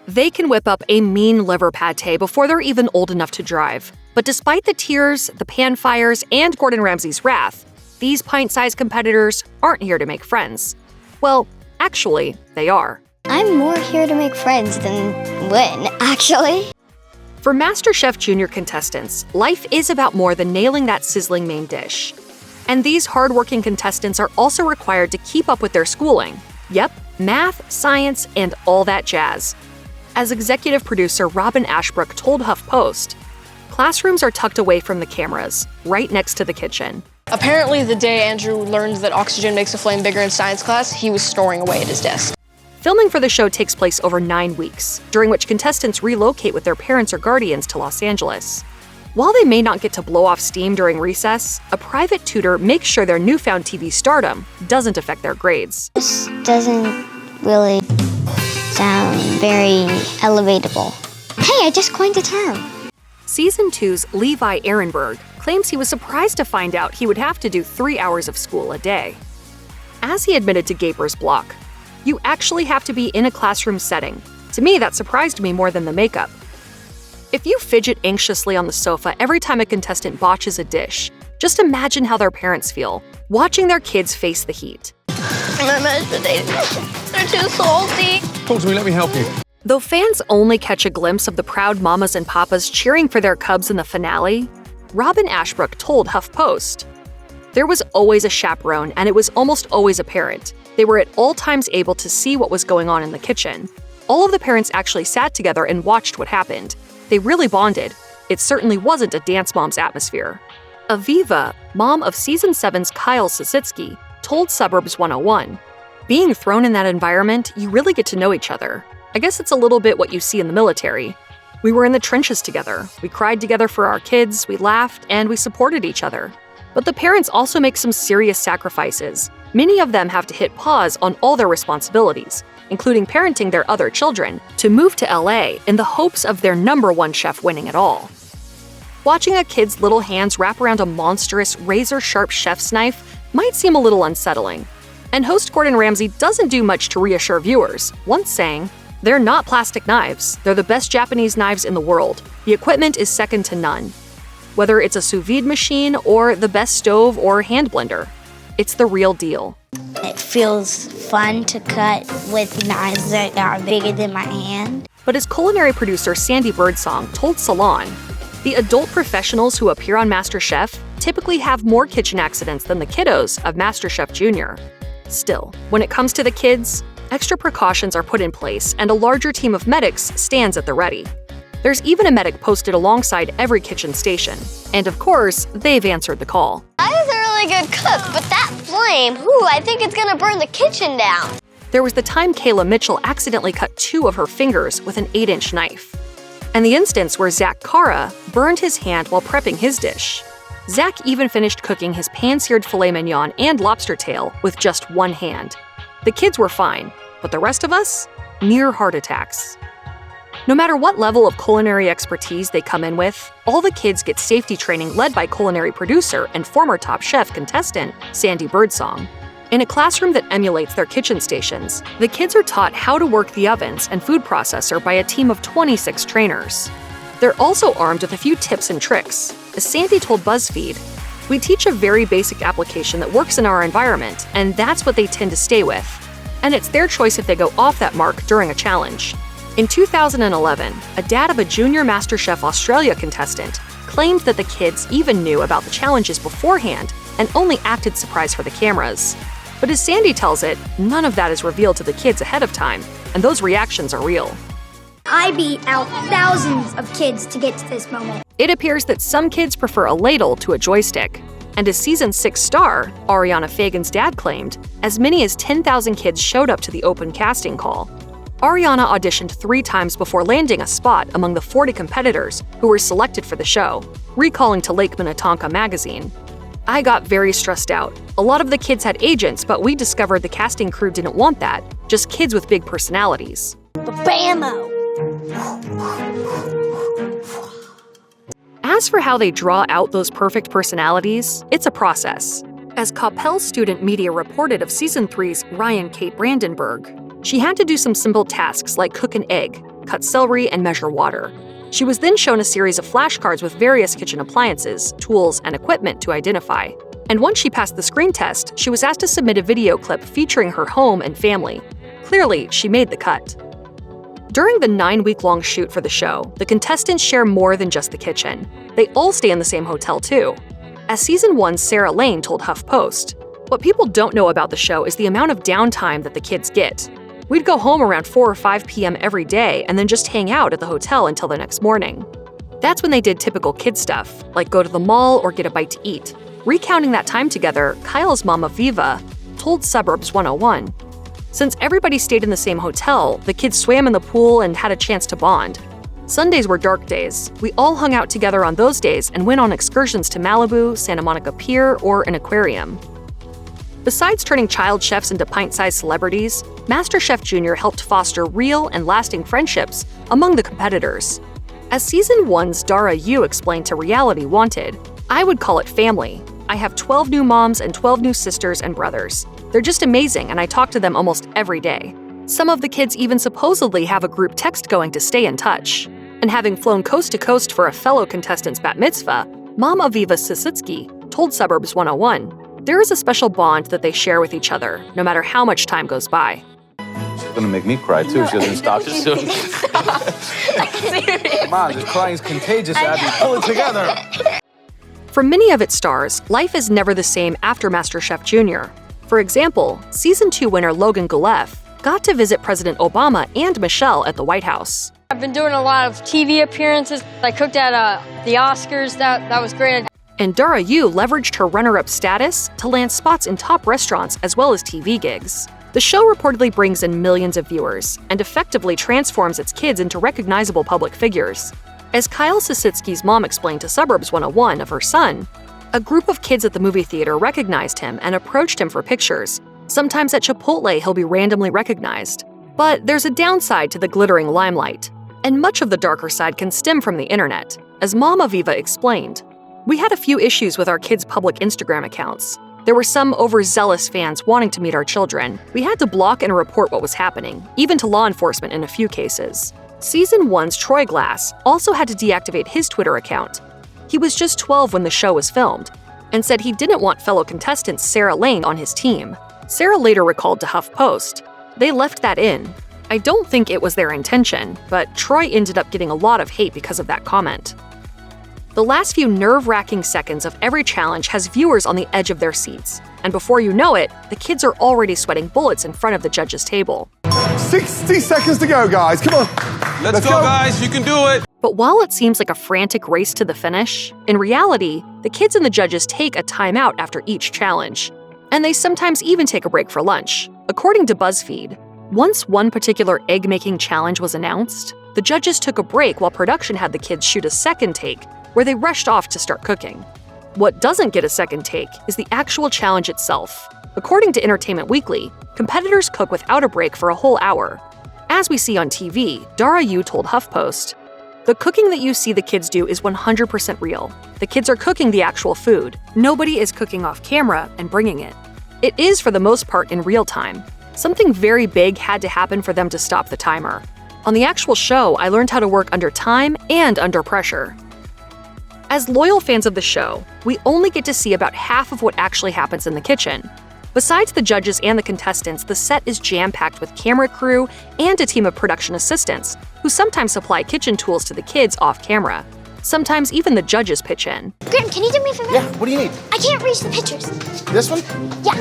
They can whip up a mean liver pate before they're even old enough to drive. But despite the tears, the pan fires, and Gordon Ramsay's wrath, these pint-sized competitors aren't here to make friends. Well, actually, they are. I'm more here to make friends than win, actually. For MasterChef Junior contestants, life is about more than nailing that sizzling main dish. And these hardworking contestants are also required to keep up with their schooling. Yep, math, science, and all that jazz. As executive producer Robin Ashbrook told HuffPost, classrooms are tucked away from the cameras, right next to the kitchen. Apparently, the day Andrew learned that oxygen makes a flame bigger in science class, he was snoring away at his desk. Filming for the show takes place over 9 weeks, during which contestants relocate with their parents or guardians to Los Angeles. While they may not get to blow off steam during recess, a private tutor makes sure their newfound TV stardom doesn't affect their grades. This doesn't really sound very elevatable. Hey, I just coined a term. Season 2's Levi Ehrenberg claims he was surprised to find out he would have to do 3 hours of school a day. As he admitted to Gaper's Block, "You actually have to be in a classroom setting. To me, that surprised me more than the makeup." If you fidget anxiously on the sofa every time a contestant botches a dish, just imagine how their parents feel, watching their kids face the heat. My mashed potatoes, they're too salty. Talk to me, let me help you. Though fans only catch a glimpse of the proud mamas and papas cheering for their cubs in the finale, Robin Ashbrook told HuffPost, "There was always a chaperone, and it was almost always a parent. They were at all times able to see what was going on in the kitchen. All of the parents actually sat together and watched what happened. They really bonded. It certainly wasn't a dance mom's atmosphere." Aviva, mom of Season 7's Kyle Sositsky, told Suburbs 101, "Being thrown in that environment, you really get to know each other. I guess it's a little bit what you see in the military. We were in the trenches together. We cried together for our kids, we laughed, and we supported each other. But the parents also make some serious sacrifices. Many of them have to hit pause on all their responsibilities, including parenting their other children, to move to LA in the hopes of their #1 chef winning it all." Watching a kid's little hands wrap around a monstrous, razor-sharp chef's knife might seem a little unsettling. And host Gordon Ramsay doesn't do much to reassure viewers, once saying, "They're not plastic knives. They're the best Japanese knives in the world. The equipment is second to none. Whether it's a sous vide machine or the best stove or hand blender, it's the real deal." It feels fun to cut with knives that are bigger than my hand. But as culinary producer Sandy Birdsong told Salon, the adult professionals who appear on MasterChef typically have more kitchen accidents than the kiddos of MasterChef Junior. Still, when it comes to the kids, extra precautions are put in place and a larger team of medics stands at the ready. There's even a medic posted alongside every kitchen station. And of course, they've answered the call. I was a really good cook, but that flame, I think it's gonna burn the kitchen down. There was the time Kayla Mitchell accidentally cut 2 of her fingers with an 8-inch knife. And the instance where Zach Cara burned his hand while prepping his dish. Zach even finished cooking his pan-seared filet mignon and lobster tail with just one hand. The kids were fine, but the rest of us? Near heart attacks. No matter what level of culinary expertise they come in with, all the kids get safety training led by culinary producer and former Top Chef contestant Sandy Birdsong. In a classroom that emulates their kitchen stations, the kids are taught how to work the ovens and food processor by a team of 26 trainers. They're also armed with a few tips and tricks. As Sandy told BuzzFeed, "We teach a very basic application that works in our environment, and that's what they tend to stay with. And it's their choice if they go off that mark during a challenge." In 2011, a dad of a junior MasterChef Australia contestant claimed that the kids even knew about the challenges beforehand and only acted surprised for the cameras. But as Sandy tells it, none of that is revealed to the kids ahead of time, and those reactions are real. I beat out thousands of kids to get to this moment. It appears that some kids prefer a ladle to a joystick. And as Season 6 star, Ariana Fagan's dad claimed, as many as 10,000 kids showed up to the open casting call. Ariana auditioned 3 times before landing a spot among the 40 competitors who were selected for the show, recalling to Lake Minnetonka magazine. "I got very stressed out. A lot of the kids had agents, but we discovered the casting crew didn't want that, just kids with big personalities." Bammo! As for how they draw out those perfect personalities, it's a process. As Coppell Student Media reported of Season 3's Ryan Kate Brandenburg, she had to do some simple tasks like cook an egg, cut celery, and measure water. She was then shown a series of flashcards with various kitchen appliances, tools, and equipment to identify. And once she passed the screen test, she was asked to submit a video clip featuring her home and family. Clearly, she made the cut. During the 9-week-long shoot for the show, the contestants share more than just the kitchen. They all stay in the same hotel, too. As Season 1's Sarah Lane told HuffPost, "What people don't know about the show is the amount of downtime that the kids get. We'd go home around 4 or 5 p.m. every day and then just hang out at the hotel until the next morning. That's when they did typical kid stuff, like go to the mall or get a bite to eat." Recounting that time together, Kyle's mama Viva told Suburbs 101, "Since everybody stayed in the same hotel, the kids swam in the pool and had a chance to bond. Sundays were dark days. We all hung out together on those days and went on excursions to Malibu, Santa Monica Pier, or an aquarium." Besides turning child chefs into pint-sized celebrities, MasterChef Junior helped foster real and lasting friendships among the competitors. As Season 1's Dara Yu explained to Reality Wanted, "I would call it family. I have 12 new moms and 12 new sisters and brothers. They're just amazing, and I talk to them almost every day. Some of the kids even supposedly have a group text going to stay in touch." And having flown coast to coast for a fellow contestant's bat mitzvah, Mom Aviva Sisitsky told Suburbs 101, "There is a special bond that they share with each other, no matter how much time goes by." She's gonna make me cry too. She doesn't stop this soon. Come on, this crying is contagious, Abby. Pull it together. For many of its stars, life is never the same after MasterChef Junior. For example, Season 2 winner Logan Guleff got to visit President Obama and Michelle at the White House. I've been doing a lot of TV appearances. I cooked at the Oscars. That was great. And Dara Yu leveraged her runner-up status to land spots in top restaurants as well as TV gigs. The show reportedly brings in millions of viewers and effectively transforms its kids into recognizable public figures. As Kyle Sisitsky's mom explained to Suburbs 101 of her son, "A group of kids at the movie theater recognized him and approached him for pictures. Sometimes at Chipotle he'll be randomly recognized. But there's a downside to the glittering limelight. And much of the darker side can stem from the internet," as Mom Aviva explained. "We had a few issues with our kids' public Instagram accounts. There were some overzealous fans wanting to meet our children. We had to block and report what was happening, even to law enforcement in a few cases." Season 1's Troy Glass also had to deactivate his Twitter account. He was just 12 when the show was filmed, and said he didn't want fellow contestant Sarah Lane on his team. Sarah later recalled to HuffPost, "They left that in. I don't think it was their intention, but Troy ended up getting a lot of hate because of that comment." The last few nerve-wracking seconds of every challenge has viewers on the edge of their seats. And before you know it, the kids are already sweating bullets in front of the judges' table. 60 seconds to go, guys. Come on. Let's go, guys. You can do it. But while it seems like a frantic race to the finish, in reality, the kids and the judges take a timeout after each challenge. And they sometimes even take a break for lunch. According to BuzzFeed, once one particular egg-making challenge was announced, the judges took a break while production had the kids shoot a second take, where they rushed off to start cooking. What doesn't get a second take is the actual challenge itself. According to Entertainment Weekly, competitors cook without a break for a whole hour. As we see on TV, Dara Yu told HuffPost, "The cooking that you see the kids do is 100% real. The kids are cooking the actual food. Nobody is cooking off camera and bringing it. It is, for the most part, in real time. Something very big had to happen for them to stop the timer. On the actual show, I learned how to work under time and under pressure." As loyal fans of the show, we only get to see about half of what actually happens in the kitchen. Besides the judges and the contestants, the set is jam-packed with camera crew and a team of production assistants, who sometimes supply kitchen tools to the kids off-camera. Sometimes even the judges pitch in. Graham, can you do me a favor? Yeah, what do you need? I can't reach the pictures. This one? Yeah,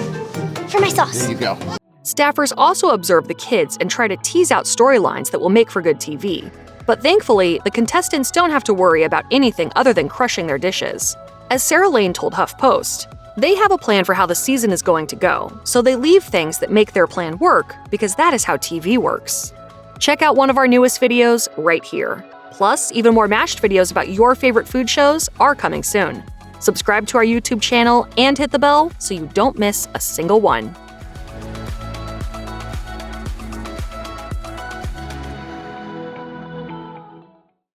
for my sauce. There you go. Staffers also observe the kids and try to tease out storylines that will make for good TV. But thankfully, the contestants don't have to worry about anything other than crushing their dishes. As Sarah Lane told HuffPost, they have a plan for how the season is going to go, so they leave things that make their plan work because that is how TV works. Check out one of our newest videos right here. Plus, even more mashed videos about your favorite food shows are coming soon. Subscribe to our YouTube channel and hit the bell so you don't miss a single one.